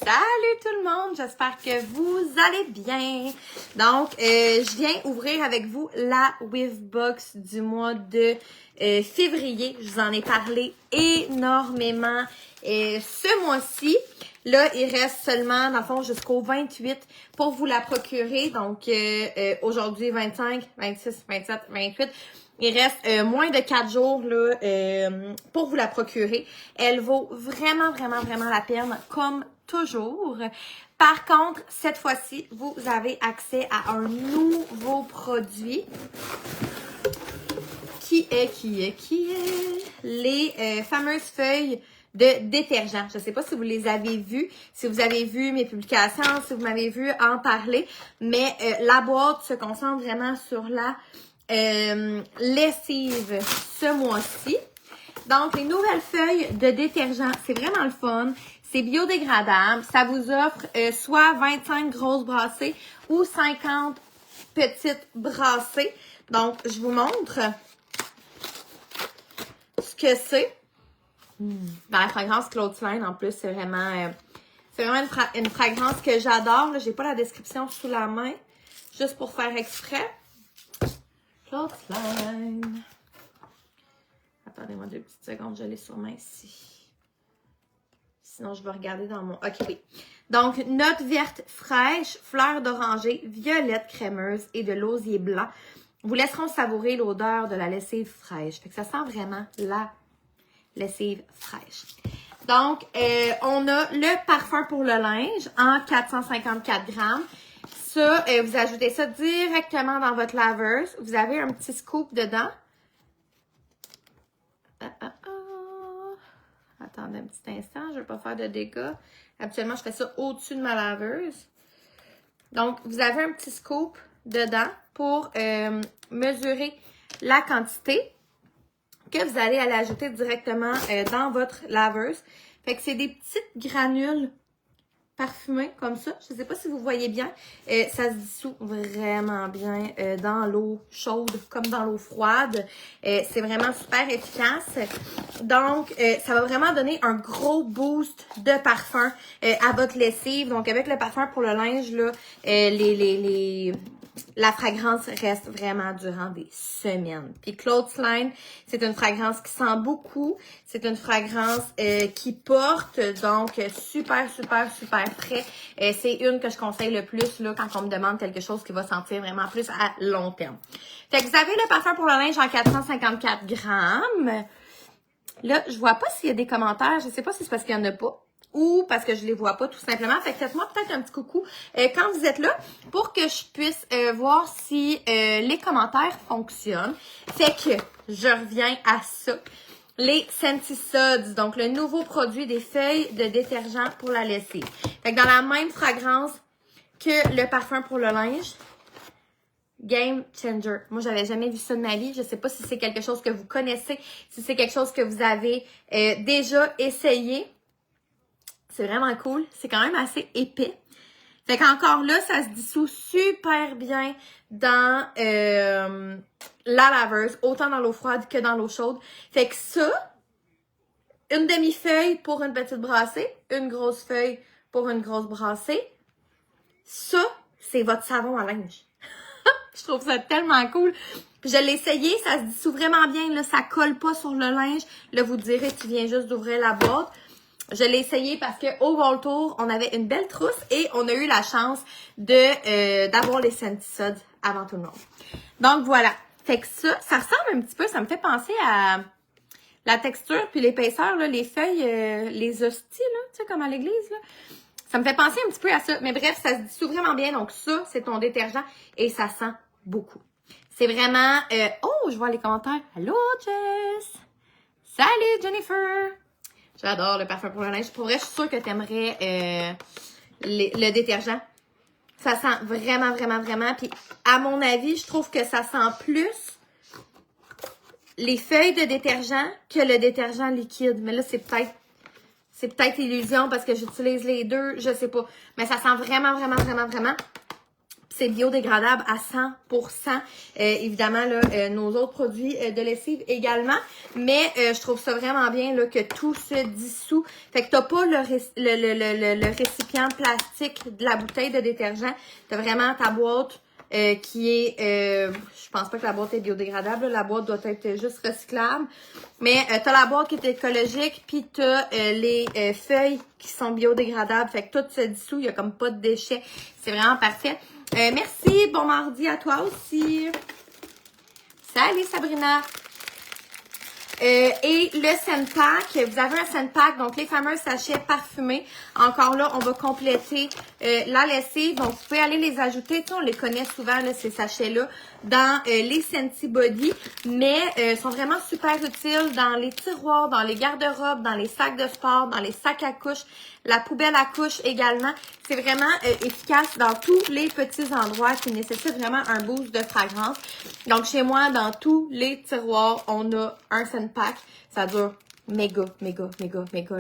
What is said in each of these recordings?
Salut tout le monde, j'espère que vous allez bien. Donc, je viens ouvrir avec vous la Wavebox du mois de février. Je vous en ai parlé énormément ce mois-ci. Là, il reste seulement, dans le fond, jusqu'au 28 pour vous la procurer. Donc, aujourd'hui, 25, 26, 27, 28. Il reste moins de 4 jours là, pour vous la procurer. Elle vaut vraiment, vraiment, vraiment la peine, comme toujours. Par contre, cette fois-ci, vous avez accès à un nouveau produit qui est les fameuses feuilles de détergent. Je ne sais pas si vous les avez vues, si vous avez vu mes publications, si vous m'avez vu en parler, mais la boîte se concentre vraiment sur la lessive ce mois-ci. Donc, les nouvelles feuilles de détergent, c'est vraiment le fun. C'est biodégradable. Ça vous offre soit 25 grosses brassées ou 50 petites brassées. Donc, je vous montre ce que c'est. Dans la fragrance Claude Klein, en plus, c'est vraiment une fragrance que j'adore. J'ai pas la description sous la main, juste pour faire exprès. Claude Klein. Attendez-moi 2 petites secondes, je l'ai sur main ici. Sinon, je vais regarder dans mon... OK, oui. Donc, notes vertes fraîches, fleurs d'oranger, violette crémeuse et de l'osier blanc vous laisseront savourer l'odeur de la lessive fraîche. Fait que ça sent vraiment la lessive fraîche. Donc, on a le parfum pour le linge en 454 grammes. Ça, vous ajoutez ça directement dans votre laveuse. Vous avez un petit scoop dedans. Attendez un petit instant, je ne vais pas faire de dégâts. Habituellement, je fais ça au-dessus de ma laveuse. Donc, vous avez un petit scoop dedans pour mesurer la quantité que vous allez aller ajouter directement dans votre laveuse. Fait que c'est des petites granules parfumées comme ça. Je ne sais pas si vous voyez bien. Ça se dissout vraiment bien dans l'eau chaude comme dans l'eau froide. C'est vraiment super efficace. Donc, ça va vraiment donner un gros boost de parfum à votre lessive. Donc, avec le parfum pour le linge, là, la fragrance reste vraiment durant des semaines. Puis Claude Klein, c'est une fragrance qui sent beaucoup. C'est une fragrance qui porte, donc super, super, super frais. C'est une que je conseille le plus là quand on me demande quelque chose qui va sentir vraiment plus à long terme. Fait que vous avez le parfum pour le linge en 454 grammes. Là, je vois pas s'il y a des commentaires. Je sais pas si c'est parce qu'il y en a pas ou parce que je les vois pas tout simplement. Fait que faites-moi peut-être un petit coucou quand vous êtes là pour que je puisse voir si les commentaires fonctionnent. Fait que je reviens à ça. Les Scentsy Suds, donc le nouveau produit des feuilles de détergent pour la lessive. Fait que dans la même fragrance que le parfum pour le linge. Game changer. Moi, j'avais jamais vu ça de ma vie. Je sais pas si c'est quelque chose que vous connaissez, si c'est quelque chose que vous avez déjà essayé. C'est vraiment cool. C'est quand même assez épais. Fait qu'encore là, ça se dissout super bien dans la laveuse, autant dans l'eau froide que dans l'eau chaude. Fait que ça, une demi-feuille pour une petite brassée, une grosse feuille pour une grosse brassée. Ça, c'est votre savon à linge. Je trouve ça tellement cool. Puis je l'ai essayé, ça se dissout vraiment bien. Là, ça colle pas sur le linge. Là, vous direz, tu viens juste d'ouvrir la boîte. Je l'ai essayé parce qu'au World Tour, on avait une belle trousse et on a eu la chance d'avoir les Scentsy Suds avant tout le monde. Donc voilà. Fait que ça ressemble un petit peu, ça me fait penser à la texture puis l'épaisseur, là, les feuilles, les hosties, là, tu sais, comme à l'église, là. Ça me fait penser un petit peu à ça. Mais bref, ça se dissout vraiment bien. Donc ça, c'est ton détergent et ça sent beaucoup. C'est vraiment... oh, je vois les commentaires. Allô, Jess! Salut, Jennifer! J'adore le parfum pour le linge. Pour vrai, je suis sûre que tu aimerais le détergent. Ça sent vraiment, vraiment, vraiment. Puis, à mon avis, je trouve que ça sent plus les feuilles de détergent que le détergent liquide. Mais là, c'est peut-être illusion parce que j'utilise les deux. Je sais pas. Mais ça sent vraiment, vraiment, vraiment, vraiment. Puis C'est biodégradable à 100%. Évidemment, là, nos autres produits de lessive également. Mais je trouve ça vraiment bien là, que tout se dissout. Fait que t'as pas le récipient plastique de la bouteille de détergent. T'as vraiment ta boîte qui est... je pense pas que la boîte est biodégradable. Là. La boîte doit être juste recyclable. Mais t'as la boîte qui est écologique. Puis t'as les feuilles qui sont biodégradables. Fait que tout se dissout. Il y a comme pas de déchets. C'est vraiment parfait. Merci. Bon mardi à toi aussi. Salut Sabrina. Et le scent pack, vous avez un scent pack, donc les fameux sachets parfumés. Encore là, on va compléter la lessive. Donc, vous pouvez aller les ajouter. Tu sais, on les connaît souvent, là, ces sachets-là, dans les Scentsy Body. Mais sont vraiment super utiles dans les tiroirs, dans les garde-robes, dans les sacs de sport, dans les sacs à couches, la poubelle à couches également. C'est vraiment efficace dans tous les petits endroits qui nécessitent vraiment un boost de fragrance. Donc, chez moi, dans tous les tiroirs, on a un scent pack. Ça dure méga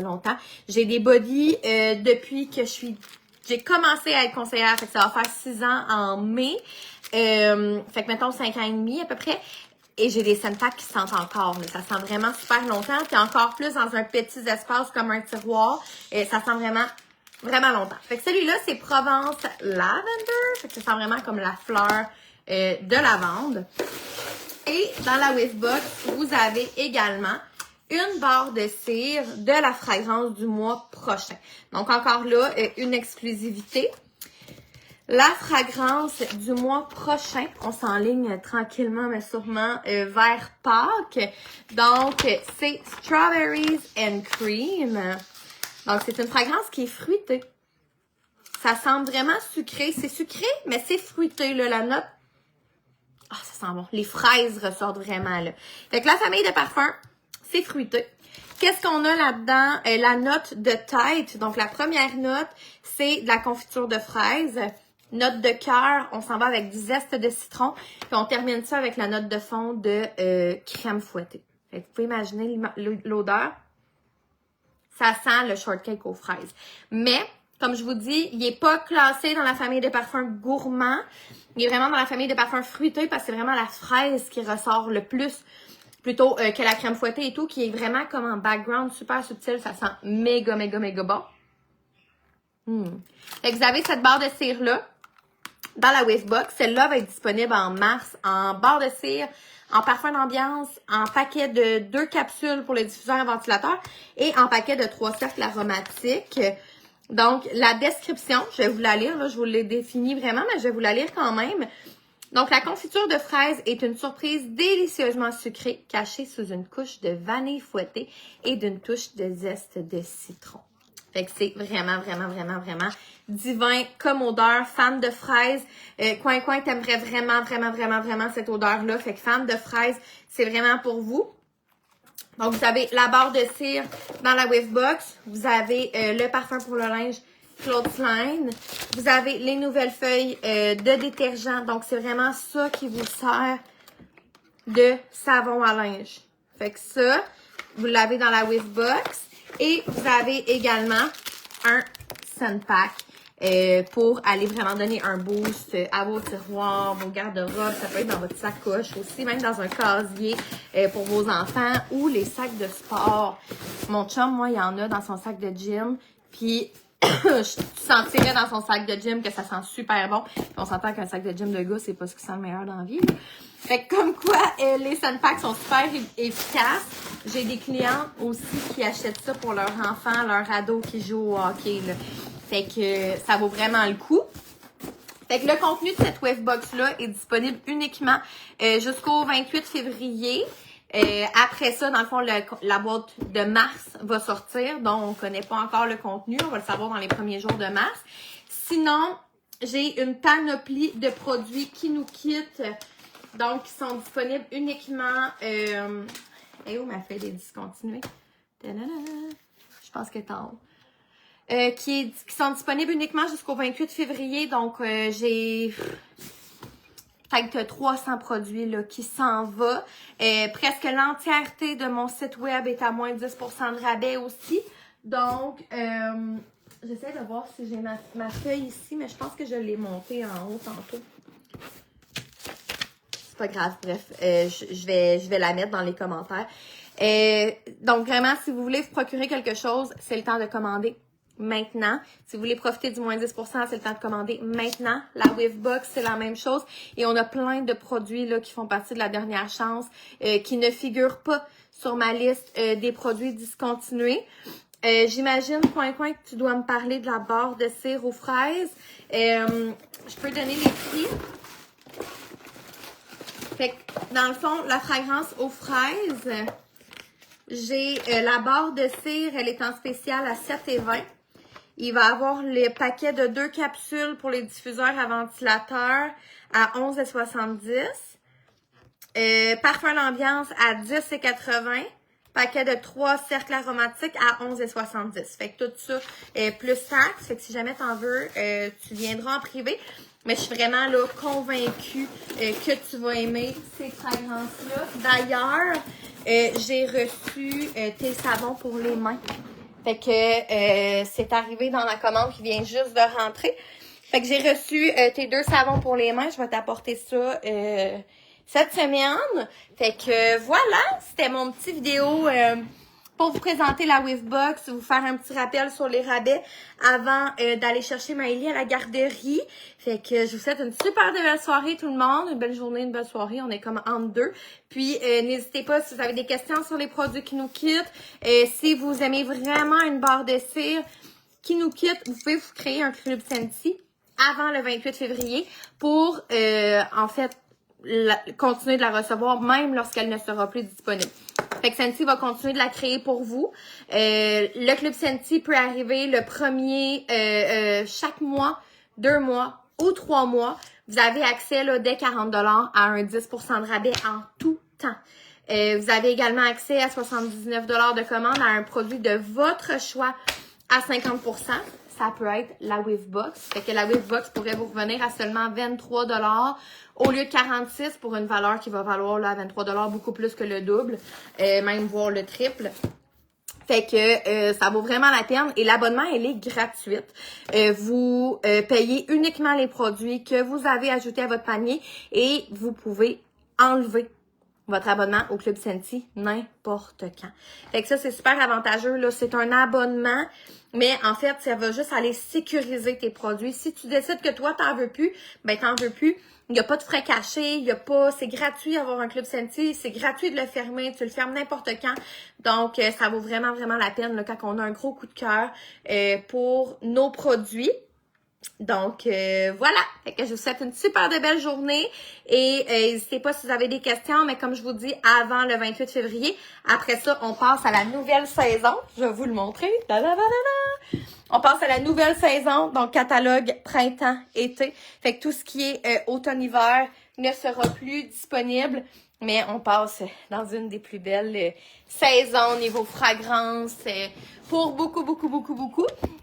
longtemps. J'ai des bodies depuis que j'ai commencé à être conseillère. Fait que ça va faire 6 ans en mai. Fait que mettons 5 ans et demi à peu près. Et j'ai des scent packs qui sentent encore. Là. Ça sent vraiment super longtemps. Puis encore plus dans un petit espace comme un tiroir. Ça sent vraiment longtemps. Fait que celui-là, c'est Provence Lavender. Fait que ça sent vraiment comme la fleur de lavande. Et dans la Whiffbox, vous avez également une barre de cire de la fragrance du mois prochain. Donc encore là, une exclusivité. La fragrance du mois prochain, on s'enligne tranquillement mais sûrement vers Pâques. Donc, c'est Strawberries and Cream. Donc, c'est une fragrance qui est fruitée. Ça sent vraiment sucré. C'est sucré, mais c'est fruité, là, la note. Ah, ça sent bon. Les fraises ressortent vraiment, là. Fait que la famille de parfums, c'est fruité. Qu'est-ce qu'on a là-dedans? La note de tête. Donc, la première note, c'est de la confiture de fraises. Note de cœur, on s'en va avec du zeste de citron. Puis on termine ça avec la note de fond de crème fouettée. Fait que vous pouvez imaginer l'odeur. Ça sent le shortcake aux fraises. Mais, comme je vous dis, il n'est pas classé dans la famille de parfums gourmands. Il est vraiment dans la famille de parfums fruités parce que c'est vraiment la fraise qui ressort le plus. Plutôt que la crème fouettée et tout, qui est vraiment comme en background super subtil. Ça sent méga bon. Fait que vous avez cette barre de cire-là dans la Whiffbox. Celle-là va être disponible en mars en barre de cire, en parfum d'ambiance, en paquet de 2 capsules pour les diffuseurs et ventilateurs et en paquet de 3 cercles aromatiques. Donc, la description, je vais vous la lire. Là, je vous l'ai définie vraiment, mais je vais vous la lire quand même. Donc, la confiture de fraise est une surprise délicieusement sucrée cachée sous une couche de vanille fouettée et d'une touche de zeste de citron. Fait que c'est vraiment divin comme odeur. Fan de fraise, Coin t'aimerais vraiment cette odeur-là. Fait que fan de fraise, c'est vraiment pour vous. Donc, vous avez la barre de cire dans la Whiffbox. Vous avez le parfum pour le linge Clothesline. Vous avez les nouvelles feuilles de détergent. Donc, c'est vraiment ça qui vous sert de savon à linge. Fait que ça, vous l'avez dans la Whiffbox. Et vous avez également un scent pack pour aller vraiment donner un boost à vos tiroirs, vos garde-robes. Ça peut être dans votre sacoche aussi, même dans un casier pour vos enfants ou les sacs de sport. Mon chum, moi, il y en a dans son sac de gym. Puis, je sentirais dans son sac de gym que ça sent super bon. Puis on s'entend qu'un sac de gym de gars, c'est pas ce qui sent le meilleur dans la vie. Là. Fait que comme quoi, les scent packs sont super efficaces. J'ai des clients aussi qui achètent ça pour leurs enfants, leurs ados qui jouent au hockey. Là. Fait que ça vaut vraiment le coup. Fait que le contenu de cette Whiffbox-là est disponible uniquement jusqu'au 28 février. Après ça, dans le fond, la boîte de mars va sortir, donc on ne connaît pas encore le contenu. On va le savoir dans les premiers jours de mars. Sinon, j'ai une panoplie de produits qui nous quittent, donc qui sont disponibles uniquement... Et où m'a fait des discontinués? Je pense que c'est en haut. Qui sont disponibles uniquement jusqu'au 28 février. Donc, j'ai peut-être 300 produits là, qui s'en va. Presque l'entièreté de mon site web est à moins de 10% de rabais aussi. Donc, j'essaie de voir si j'ai ma feuille ici, mais je pense que je l'ai montée en haut tantôt. C'est pas grave, bref. Je vais la mettre dans les commentaires. Donc, vraiment, si vous voulez vous procurer quelque chose, c'est le temps de commander maintenant. Si vous voulez profiter du moins 10%, c'est le temps de commander maintenant. La Wavebox, c'est la même chose. Et on a plein de produits là qui font partie de la dernière chance, qui ne figurent pas sur ma liste des produits discontinués. J'imagine, Coin, que tu dois me parler de la barre de cire aux fraises. Je peux donner les prix. Fait que, dans le fond, la fragrance aux fraises, j'ai la barre de cire, elle est en spécial à 7,20 $. Il va avoir le paquet de 2 capsules pour les diffuseurs à ventilateur à 11,70 $. Parfum d'ambiance à 10,80 $. Paquet de 3 cercles aromatiques à 11,70 $. Fait que tout ça plus taxe. Fait que si jamais t'en veux, tu viendras en privé. Mais je suis vraiment là convaincue que tu vas aimer ces fragrances-là. D'ailleurs, j'ai reçu tes savons pour les mains. Fait que c'est arrivé dans la commande qui vient juste de rentrer. Fait que j'ai reçu tes 2 savons pour les mains. Je vais t'apporter ça cette semaine. Fait que voilà, c'était mon petit vidéo pour vous présenter la Wavebox, vous faire un petit rappel sur les rabais avant d'aller chercher Maëlie à la garderie. Fait que je vous souhaite une super belle soirée tout le monde, une belle journée, une belle soirée, on est comme entre deux. Puis n'hésitez pas si vous avez des questions sur les produits qui nous quittent, si vous aimez vraiment une barre de cire qui nous quitte, vous pouvez vous créer un Club Scentsy avant le 28 février pour en fait continuer de la recevoir même lorsqu'elle ne sera plus disponible. Fait que Scentsy va continuer de la créer pour vous. Le Club Scentsy peut arriver le premier chaque mois, 2 mois ou 3 mois. Vous avez accès là, dès 40 $ à un 10% de rabais en tout temps. Vous avez également accès à 79 $ de commande à un produit de votre choix à 50%. Ça peut être la Wavebox. Fait que la Wavebox pourrait vous revenir à seulement 23 $ au lieu de 46 pour une valeur qui va valoir là, 23 $ beaucoup plus que le double, même voire le triple. Fait que ça vaut vraiment la peine et l'abonnement, elle est gratuite. Vous payez uniquement les produits que vous avez ajoutés à votre panier et vous pouvez enlever votre abonnement au Club Scentsy n'importe quand. Fait que ça, c'est super avantageux. Là, c'est un abonnement, mais en fait, ça va juste aller sécuriser tes produits. Si tu décides que toi, t'en veux plus, ben t'en veux plus. Il n'y a pas de frais cachés, il y a pas, c'est gratuit d'avoir un Club Scentsy, c'est gratuit de le fermer, tu le fermes n'importe quand. Donc, ça vaut vraiment, vraiment la peine là, quand on a un gros coup de cœur pour nos produits. Donc, voilà. Fait que je vous souhaite une super de belle journée et n'hésitez pas si vous avez des questions, mais comme je vous dis, avant le 28 février, après ça, on passe à la nouvelle saison. Je vais vous le montrer. On passe à la nouvelle saison, donc catalogue printemps-été. Fait que tout ce qui est automne-hiver ne sera plus disponible. Mais on passe dans une des plus belles saisons niveau fragrance pour beaucoup.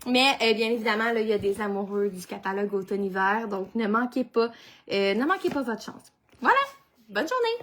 Mais bien évidemment, là, il y a des amoureux du catalogue automne-hiver. Donc, ne manquez pas votre chance. Voilà, bonne journée!